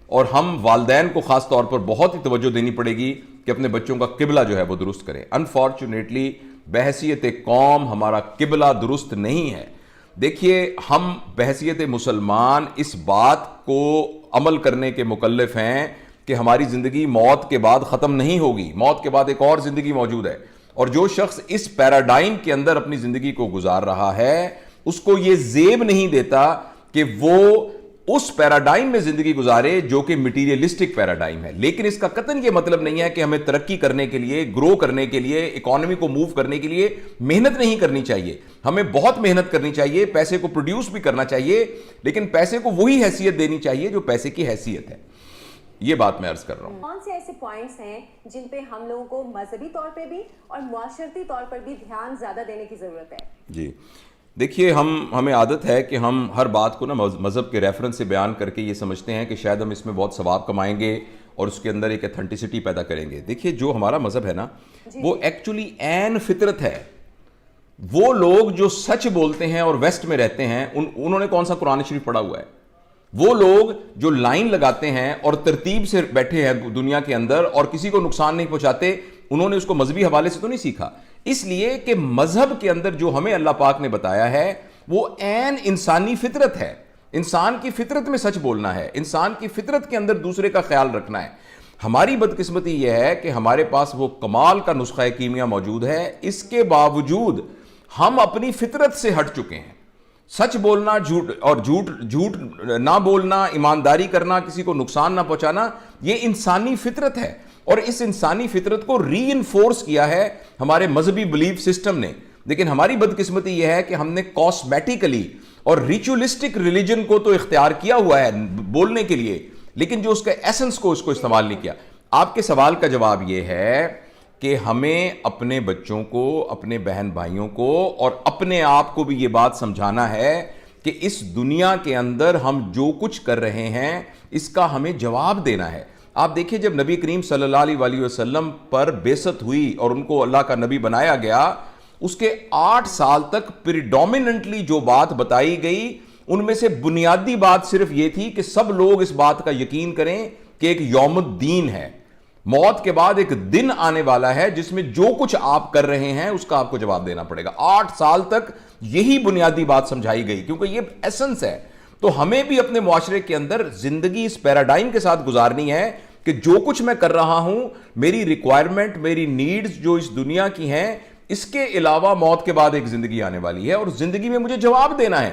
اور ہم والدین کو خاص طور پر بہت ہی توجہ دینی پڑے گی کہ اپنے بچوں کا قبلہ جو ہے وہ درست کریں. انفارچونیٹلی بحیثیت قوم ہمارا قبلہ درست نہیں ہے. دیکھیے ہم بحیثیت مسلمان اس بات کو عمل کرنے کے مکلف ہیں کہ ہماری زندگی موت کے بعد ختم نہیں ہوگی, موت کے بعد ایک اور زندگی موجود ہے. اور جو شخص اس پیراڈائم کے اندر اپنی زندگی کو گزار رہا ہے اس کو یہ زیب نہیں دیتا کہ وہ اس پیراڈائم میں زندگی گزارے جو کہ میٹیریلسٹک پیراڈائم ہے. لیکن اس کا قطعاً یہ مطلب نہیں ہے کہ ہمیں ترقی کرنے کے لیے, گرو کرنے کے لیے, اکانومی کو موو کرنے کے لیے محنت نہیں کرنی چاہیے. ہمیں بہت محنت کرنی چاہیے, پیسے کو پروڈیوس بھی کرنا چاہیے, لیکن پیسے کو وہی حیثیت دینی چاہیے جو پیسے کی حیثیت ہے. یہ بات میں عرض کر رہا ہوں. کون سے ایسے پوائنٹس ہیں جن پہ ہم لوگوں کو مذہبی طور پہ بھی اور معاشرتی طور پر بھی دھیان زیادہ دینے کی ضرورت ہے؟ جی دیکھیے ہمیں عادت ہے کہ ہم ہر بات کو نا مذہب کے ریفرنس سے بیان کر کے یہ سمجھتے ہیں کہ شاید ہم اس میں بہت ثواب کمائیں گے اور اس کے اندر ایک ایتھنٹسٹی پیدا کریں گے. دیکھیے جو ہمارا مذہب ہے نا وہ ایکچولی عین فطرت ہے. وہ لوگ جو سچ بولتے ہیں اور ویسٹ میں رہتے ہیں انہوں نے کون سا قرآن شریف پڑھا ہوا ہے؟ وہ لوگ جو لائن لگاتے ہیں اور ترتیب سے بیٹھے ہیں دنیا کے اندر اور کسی کو نقصان نہیں پہنچاتے, انہوں نے اس کو مذہبی حوالے سے تو نہیں سیکھا. اس لیے کہ مذہب کے اندر جو ہمیں اللہ پاک نے بتایا ہے وہ عین انسانی فطرت ہے. انسان کی فطرت میں سچ بولنا ہے, انسان کی فطرت کے اندر دوسرے کا خیال رکھنا ہے. ہماری بدقسمتی یہ ہے کہ ہمارے پاس وہ کمال کا نسخہ کیمیا موجود ہے, اس کے باوجود ہم اپنی فطرت سے ہٹ چکے ہیں. سچ بولنا, جھوٹ نہ بولنا, ایمانداری کرنا, کسی کو نقصان نہ پہنچانا, یہ انسانی فطرت ہے. اور اس انسانی فطرت کو ری انفورس کیا ہے ہمارے مذہبی بلیف سسٹم نے. لیکن ہماری بدقسمتی یہ ہے کہ ہم نے کاسمیٹیکلی اور ریچولسٹک ریلیجن کو تو اختیار کیا ہوا ہے بولنے کے لیے, لیکن جو اس کا ایسنس کو اس کو استعمال نہیں کیا. آپ کے سوال کا جواب یہ ہے کہ ہمیں اپنے بچوں کو, اپنے بہن بھائیوں کو اور اپنے آپ کو بھی یہ بات سمجھانا ہے کہ اس دنیا کے اندر ہم جو کچھ کر رہے ہیں اس کا ہمیں جواب دینا ہے. آپ دیکھیں جب نبی کریم صلی اللہ علیہ وسلم پر بعثت ہوئی اور ان کو اللہ کا نبی بنایا گیا, اس کے 8 سال تک پریڈومیننٹلی جو بات بتائی گئی ان میں سے بنیادی بات صرف یہ تھی کہ سب لوگ اس بات کا یقین کریں کہ ایک یوم الدین ہے, موت کے بعد ایک دن آنے والا ہے جس میں جو کچھ آپ کر رہے ہیں اس کا آپ کو جواب دینا پڑے گا. 8 سال تک یہی بنیادی بات سمجھائی گئی کیونکہ یہ ایسنس ہے. تو ہمیں بھی اپنے معاشرے کے اندر زندگی اس پیراڈائم کے ساتھ گزارنی ہے کہ جو کچھ میں کر رہا ہوں, میری ریکوائرمنٹ, میری نیڈز جو اس دنیا کی ہیں, اس کے علاوہ موت کے بعد ایک زندگی آنے والی ہے اور زندگی میں مجھے جواب دینا ہے.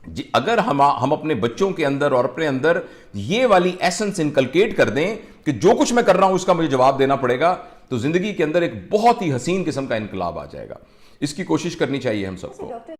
جی اگر ہم اپنے بچوں کے اندر اور اپنے اندر یہ والی ایسنس انکلکیٹ کر دیں کہ جو کچھ میں کر رہا ہوں اس کا مجھے جواب دینا پڑے گا, تو زندگی کے اندر ایک بہت ہی حسین قسم کا انقلاب آ جائے گا. اس کی کوشش کرنی چاہیے ہم سب کو.